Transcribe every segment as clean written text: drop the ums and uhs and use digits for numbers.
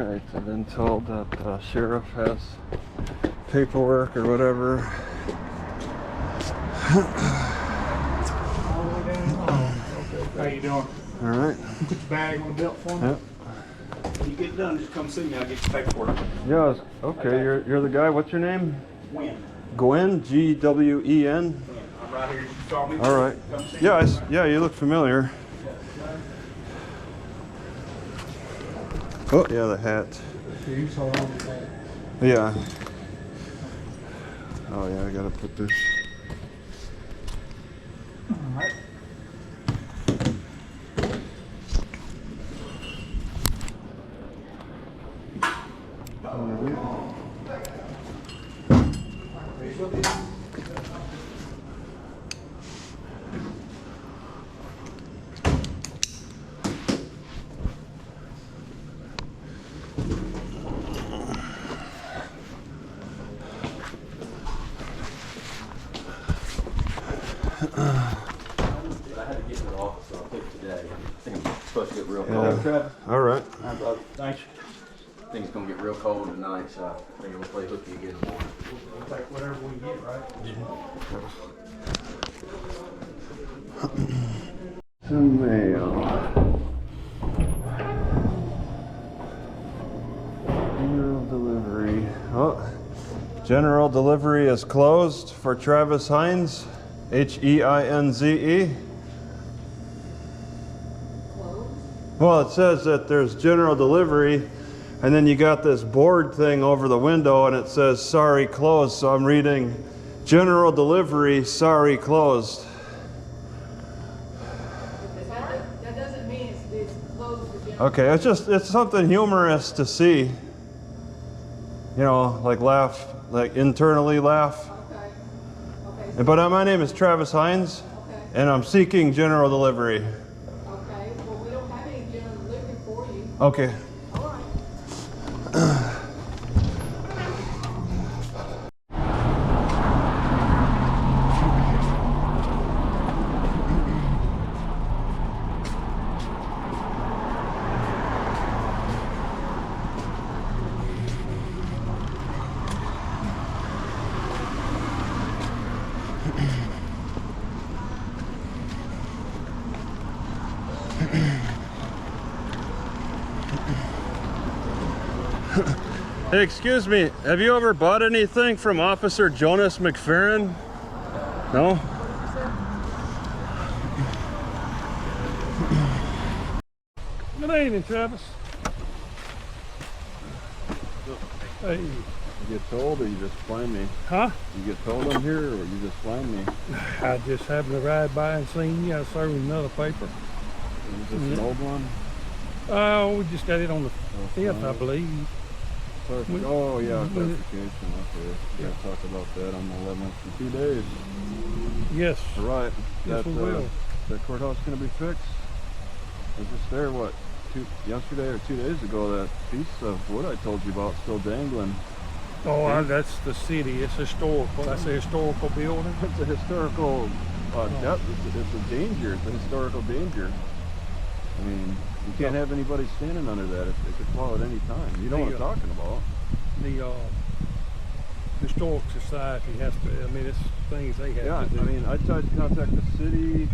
Alright, I've been told that the sheriff has paperwork or whatever. How you doing? Alright. Put your bag on the belt for me. Yep. When you get done, just come see me. I'll get your paperwork. Yeah, okay, you're the guy. What's your name? Gwen. Gwen? G-W-E-N? Gwen. I'm right here. You saw me. Alright. Come see Yeah, me. yeah, you look familiar. Oh, yeah, the hat. You saw on the hat. Yeah. Oh, yeah, I gotta put this. All right. I had to get to the office, so I'll take it today. I think I'm supposed to get real cold. Yeah. Alright. Thanks. I think it's going to get real cold tonight, so I think I'm going to play hooky again tomorrow. We'll take whatever we get, right? Some mail. General delivery. Oh, general delivery is closed for Travis Heinze. H-E-I-N-Z-E. Well, it says that there's general delivery, and then you got this board thing over the window, and it says sorry closed. So I'm reading general delivery, sorry closed. That doesn't mean it's closed for general. Okay, it's something humorous to see. You know, like laugh, like internally laugh. Okay. But my name is Travis Heinze, Okay. and I'm seeking general delivery. Okay. Well, we don't have any general delivery for you. Okay. All right. Hey, excuse me, have you ever bought anything from Officer Jonas McFerrin? No? Good evening, Travis. Hey. You get told or you just find me? Huh? You get told I'm here or you just find me? I just happened to ride by and seen you. I was serving another paper. Is this an old one? We just got it on the 5th, I believe. Oh yeah, clarification. Okay. We gotta talk about that on the 11th in 2 days. Yes. All right. Yes, we will. That courthouse gonna be fixed? I was just there, what, yesterday or 2 days ago, that piece of wood I told you about still dangling. Oh, that's the city. It's historical. That's a historical building. It's a historical, it's a danger. It's a historical danger. I mean, you can't have anybody standing under that. It could fall at any time. You know what I'm talking about. The Historic Society has to, I mean, it's things they have to do. I mean, I tried to contact the city.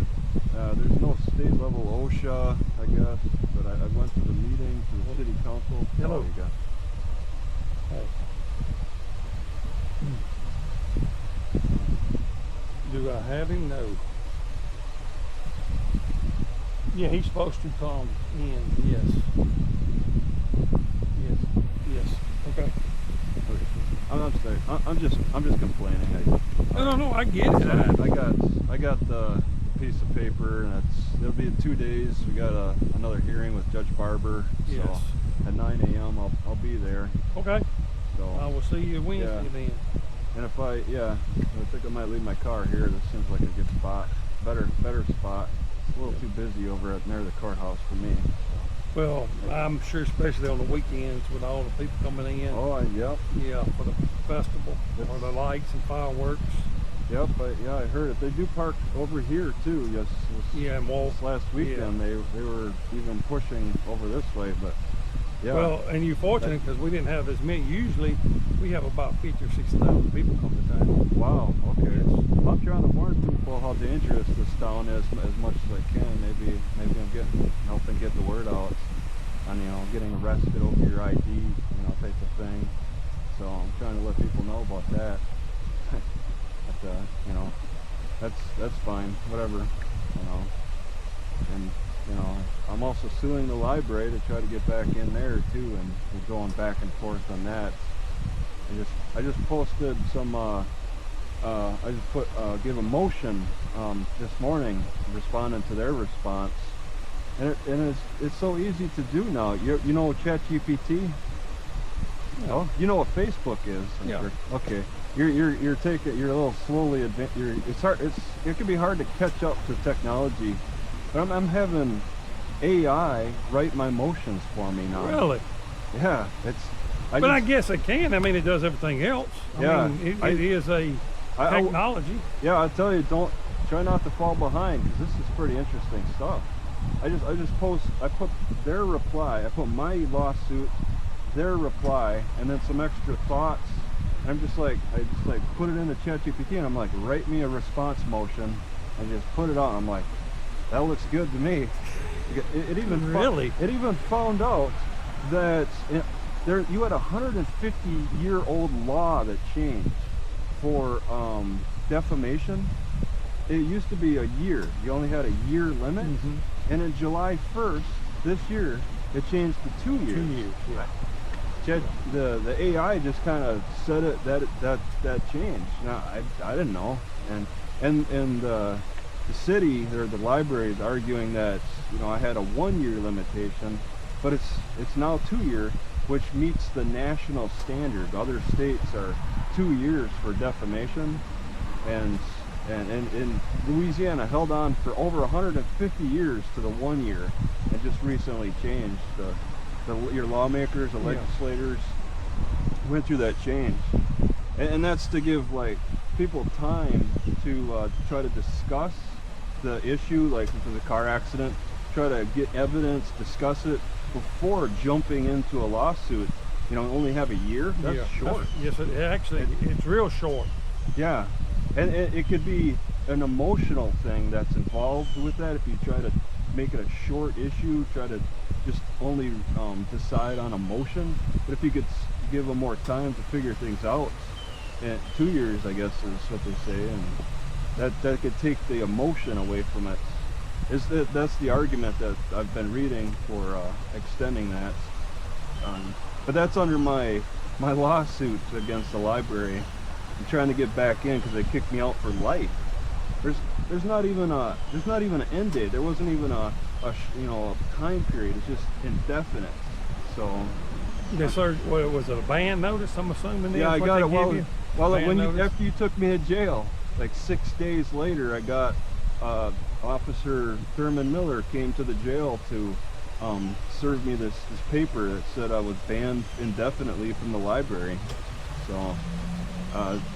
There's no state level OSHA, I guess, but I went to the meeting, to the city council. Hello. Oh, you got Do I have him? No. Yeah, he's supposed to come in. Yes. Yes. Okay. I'm just complaining. No, I get it. I got the piece of paper, and it'll be in 2 days. We got another hearing with Judge Barber. Yes. So at 9 a.m. I'll be there. Okay. So I will see you Wednesday then. And if I think I might leave my car here. This seems like a good spot, better spot. It's a little too busy over at near the courthouse for me. Well, I'm sure especially on the weekends with all the people coming in. Oh, yep. Yeah, for the festival or the lights and fireworks. Yep, I heard it. They do park over here too. Yes. Yeah, and Walt. Last weekend they were even pushing over this way, but Yeah. Well, and you're fortunate because we didn't have as many. Usually, we have about 50 or 60,000 people come to town. Wow. Okay. I'm trying to warn people how dangerous this town is as much as I can. Maybe I'm helping get the word out on getting arrested over your ID, type of thing. So I'm trying to let people know about that. But that's fine. Whatever. And I'm also suing the library to try to get back in there too, and we're going back and forth on that. I just posted some. I just give a motion this morning, responding to their response, and it's so easy to do now. You know ChatGPT? Oh, you know what Facebook is? Yeah. Sure. Okay. You're taking. You're a little slowly advanced. It's hard. It can be hard to catch up to technology, but I'm having AI write my motions for me now. Really? Yeah. I guess it can. I mean, it does everything else. I mean, it is a technology. Yeah, I tell you, try not to fall behind, because this is pretty interesting stuff. I put their reply. I put my lawsuit, their reply, and then some extra thoughts. I just put it in the ChatGPT, and I'm like, write me a response motion, and just put it on. I'm like, that looks good to me. It even really? It even found out that you had a 150-year-old law that changed for defamation. It used to be a year. You only had a year limit, and in July 1st this year, it changed to 2 years. 2 years. Yeah. The AI just kind of said it that changed. Now I didn't know, and the city or the library is arguing that I had a 1 year limitation, but it's now 2 year, which meets the national standard. Other states are 2 years for defamation, and in Louisiana held on for over 150 years to the 1 year, and just recently changed. Your lawmakers, the legislators went through that change, and that's to give people time to try to discuss the issue, like if there's a car accident, try to get evidence, discuss it before jumping into a lawsuit. Only have a year. That's short. Yes, it's real short. Yeah, and it could be an emotional thing that's involved with that. If you try to make it a short issue, try to just only decide on emotion. But if you could give them more time to figure things out, and 2 years, I guess, is what they say, and that could take the emotion away from it. That's the argument that I've been reading for extending that. But that's under my lawsuit against the library. I'm trying to get back in because they kicked me out for life. There's not even an end date. There wasn't even a time period. It's just indefinite. So. Yes, sir. What was it, a ban notice? I'm assuming. Yeah, I got it. After you took me to jail, like 6 days later, I got Officer Thurman Miller came to the jail to serve me this paper that said I was banned indefinitely from the library. So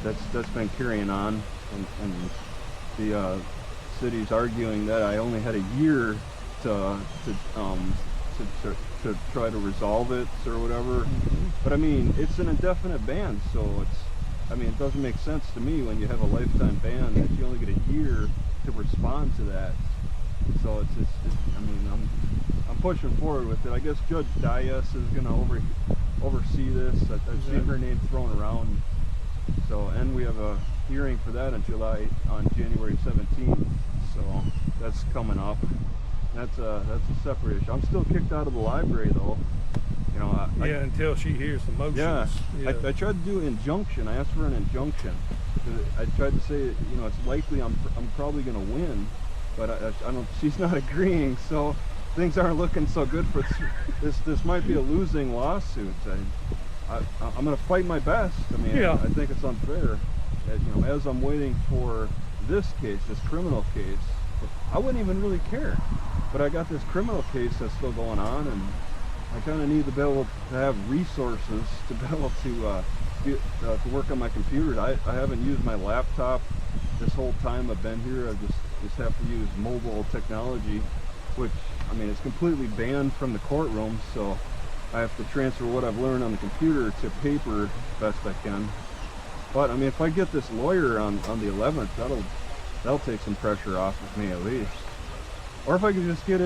that's been carrying on, and the city's arguing that I only had a year to try to resolve it or whatever. But I mean, it's an indefinite ban, so it doesn't make sense to me when you have a lifetime ban that you only get a year to respond to that. So I'm pushing forward with it. I guess Judge Dias is going to oversee this. I've seen her name thrown around. So, and we have a hearing for that on January 17th. So that's coming up. That's a separate issue. I'm still kicked out of the library though. Until she hears the motions. Yeah. Yeah. I tried to do an injunction. I asked for an injunction. I tried to say, it's likely I'm probably going to win, but I don't. She's not agreeing, so things aren't looking so good for this. This might be a losing lawsuit. I'm going to fight my best. I think it's unfair. As I'm waiting for this case, this criminal case, I wouldn't even really care. But I got this criminal case that's still going on, and I kind of need to be able to have resources to be able to work on my computer. I haven't used my laptop this whole time I've been here. I just have to use mobile technology, which it's completely banned from the courtroom. So I have to transfer what I've learned on the computer to paper best I can. But I mean, if I get this lawyer on the 11th, that'll take some pressure off of me at least. Or if I could just get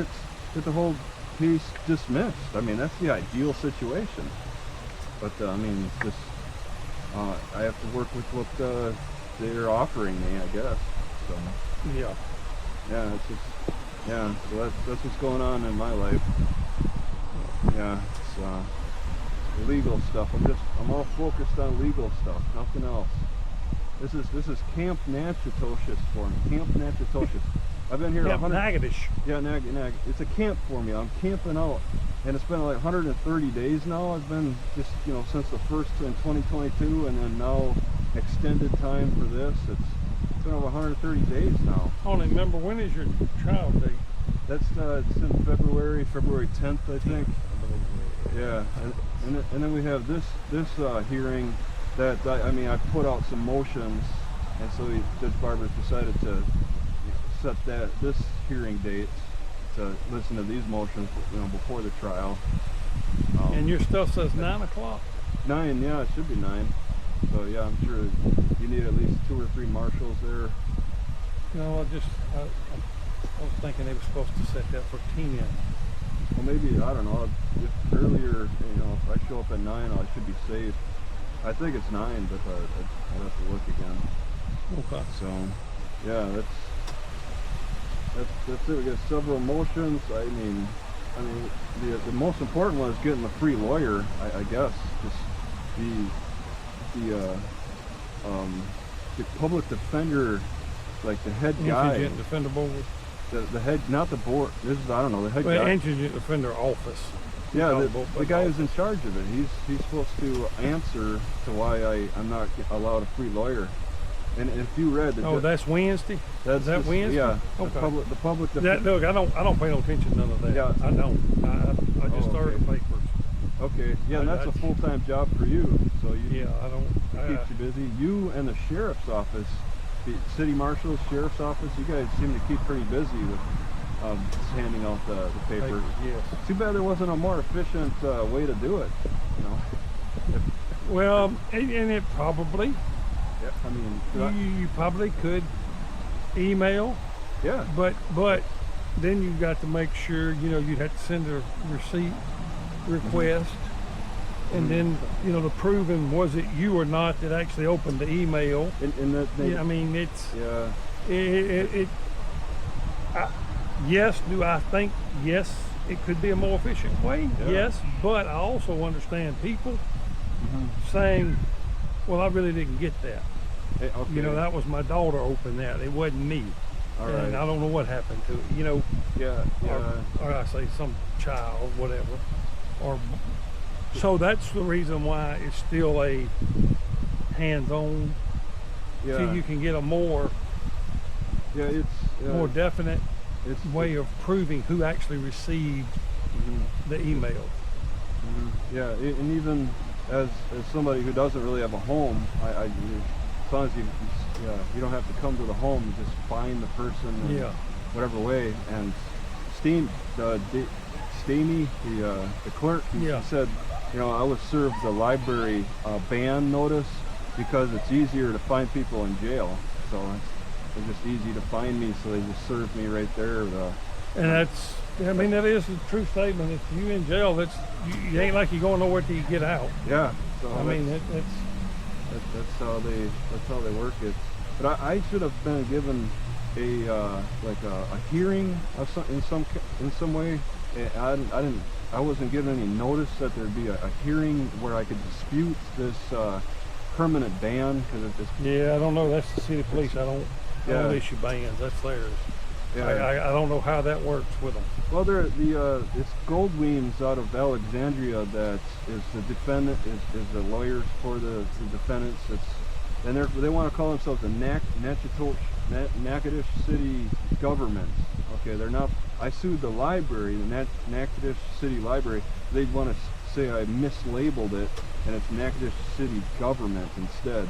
the whole case dismissed. I mean, that's the ideal situation. But I mean, it's just I have to work with what they're offering me, I guess. So Yeah. yeah, it's just so that's what's going on in my life. Yeah, it's legal stuff. I'm all focused on legal stuff, nothing else. This is Camp Natchitoches for me. Camp Natchitoches. I've been here Camp Natchitoches. Yeah, it's a camp for me. I'm camping out, and it's been like 130 days now. I've been just since the first in 2022, and then now extended time for this. It's been over 130 days now. I don't remember, when is your trial date? That's it's in February 10th, I think. Yeah, and then we have this hearing that I put out some motions, and so Judge Barber decided to set this hearing date to listen to these motions, before the trial. And your stuff says 9 o'clock? 9, yeah, it should be 9. So yeah, I'm sure you need at least 2 or 3 marshals there. No, I was thinking they were supposed to set that for 10. Well, maybe, I don't know, if earlier, if I show up at 9, I should be safe. I think it's 9, but I'll have to look again. Okay. So, yeah, that's it. We got several motions. I mean, the most important one is getting the free lawyer, I guess. Just the public defender, like the head guy. Indigent Defender Board. The head, not the board. This is, I don't know, the head guy. Indigent Defender Office. Yeah, the guy who's in charge of it. He's supposed to answer to why I'm not allowed a free lawyer. And if you read the that's Wednesday. Is that Wednesday? Yeah. Okay. The public. Look, I don't pay no attention to none of that. Yeah. I don't. I just started the papers. Okay. Yeah, and that's a full-time job for you. So Yeah, I don't. It keeps you busy. You and the sheriff's office, the city marshal's sheriff's office. You guys seem to keep pretty busy with handing out the paper. Yes. Too bad there wasn't a more efficient way to do it. Well, and it probably. Yeah, I mean, You probably could email, yeah. but then you got to make sure you'd have to send a receipt request, and then the proving was it you or not that actually opened the email. And that I mean, it's yeah. Yes, do I think yes it could be a more efficient way? Yeah. Yes, but I also understand people saying, well, I really didn't get that. Hey, okay. That was my daughter opened that. It wasn't me. All And right. I don't know what happened to it. Yeah. Or I say some child, whatever. So that's the reason why it's still a hands-on. Yeah. Till you can get a more more definite way of proving who actually received the email. Yeah, and even as somebody who doesn't really have a home, as long as you don't have to come to the home, you just find the person in whatever way. And Stamy, the clerk, he said, I was served the library ban notice because it's easier to find people in jail. So it's just easy to find me, so they just served me right there. And that is a true statement. If you in jail, you ain't like you're going nowhere till you get out. Yeah. So I mean, that's how they work it. But I should have been given a hearing of in some way. I wasn't given any notice that there'd be a hearing where I could dispute this permanent ban because I don't know. That's the city police. I don't issue bans. That's theirs. Yeah. I don't know how that works with them. Well, it's Goldweems out of Alexandria that is the defendant, is the lawyers for the defendants. And they want to call themselves the Natchitoches City Government. Okay, they're not. I sued the library, the Natchitoches City Library. They want to say I mislabeled it, and it's Natchitoches City Government instead.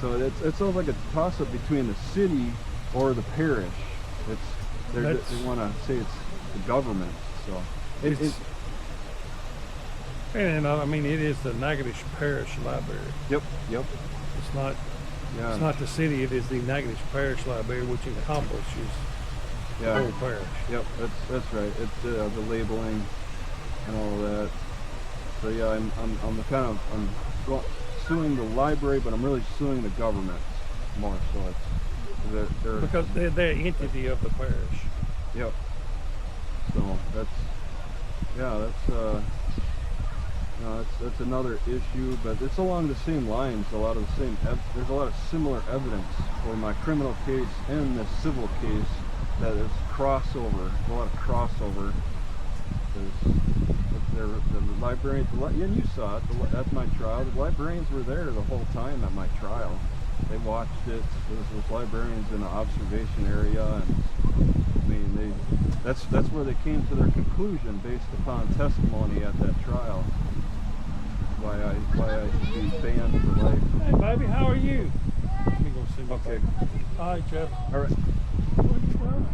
So it sounds like a toss-up between the city or the parish. They want to say it's the government. So And I mean, it is the Natchitoches Parish Library. Yep. It's not. Yeah. It's not the city. It is the Natchitoches Parish Library, which encompasses the whole parish. Yep. That's right. It's the labeling and all that. So yeah, I'm suing the library, but I'm really suing the government more. So it's they're Because they're the entity of the parish. Yep. So that's that's another issue, but it's along the same lines. There's a lot of similar evidence for my criminal case and the civil case that is crossover. There's a lot of crossover. The librarians, and you saw it at my trial. The librarians were there the whole time at my trial. They watched it. There was librarians in the observation area, and I mean, that's where they came to their conclusion based upon testimony at that trial. Why I should be banned for life. Hey, baby, how are you? Let me go see my Okay. baby. All right, Jeff. All right. What are you doing?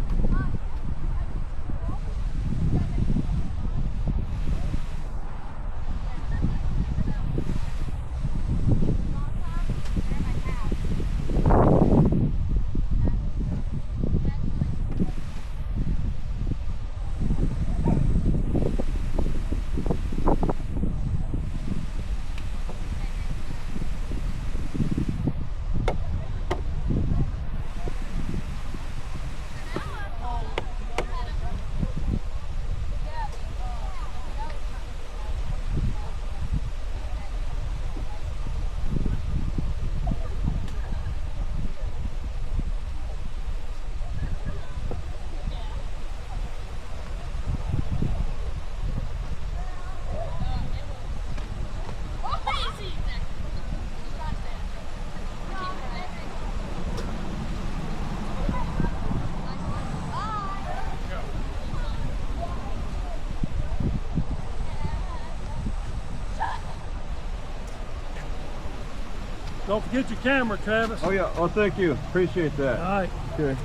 Don't forget your camera, Travis. Oh yeah. Oh, thank you. Appreciate that. All right. Okay.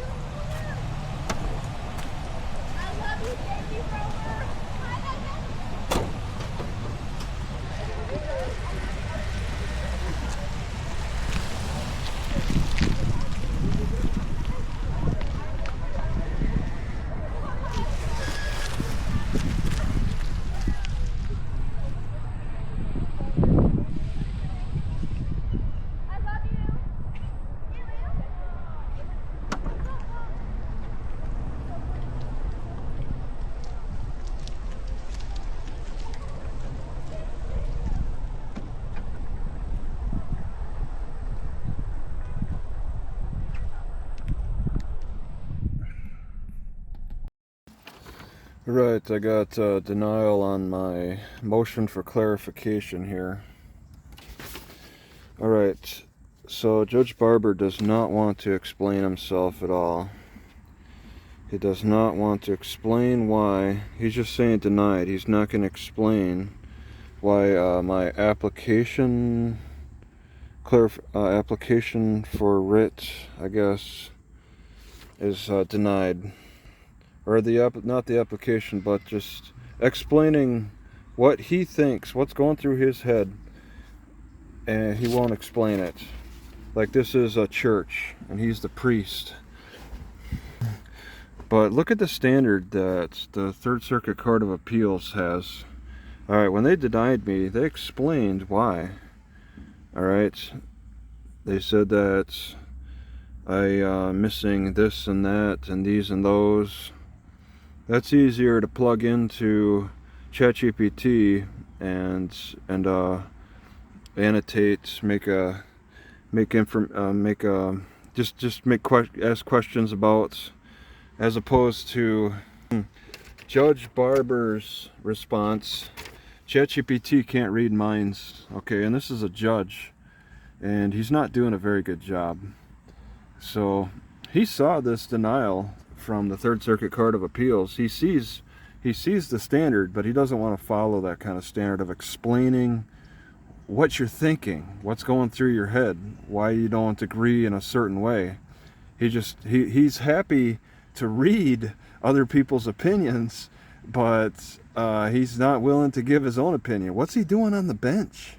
Right, I got denial on my motion for clarification here. Alright, so Judge Barber does not want to explain himself at all. He does not want to explain why. He's just saying denied. He's not going to explain why my application for writ, I guess, is denied. Or not the application, but just explaining what he thinks, what's going through his head, and he won't explain it. Like this is a church, and he's the priest. But look at the standard that the Third Circuit Court of Appeals has. Alright, when they denied me, they explained why. Alright, they said that I'm missing this and that, and these and those. That's easier to plug into ChatGPT and annotate, ask questions about, as opposed to Judge Barber's response. ChatGPT can't read minds, okay, and this is a judge, and he's not doing a very good job. So he saw this denial from the Third Circuit Court of Appeals. He sees the standard, but he doesn't want to follow that kind of standard of explaining what you're thinking, what's going through your head, why you don't agree in a certain way. He's happy to read other people's opinions, but he's not willing to give his own opinion. What's he doing on the bench?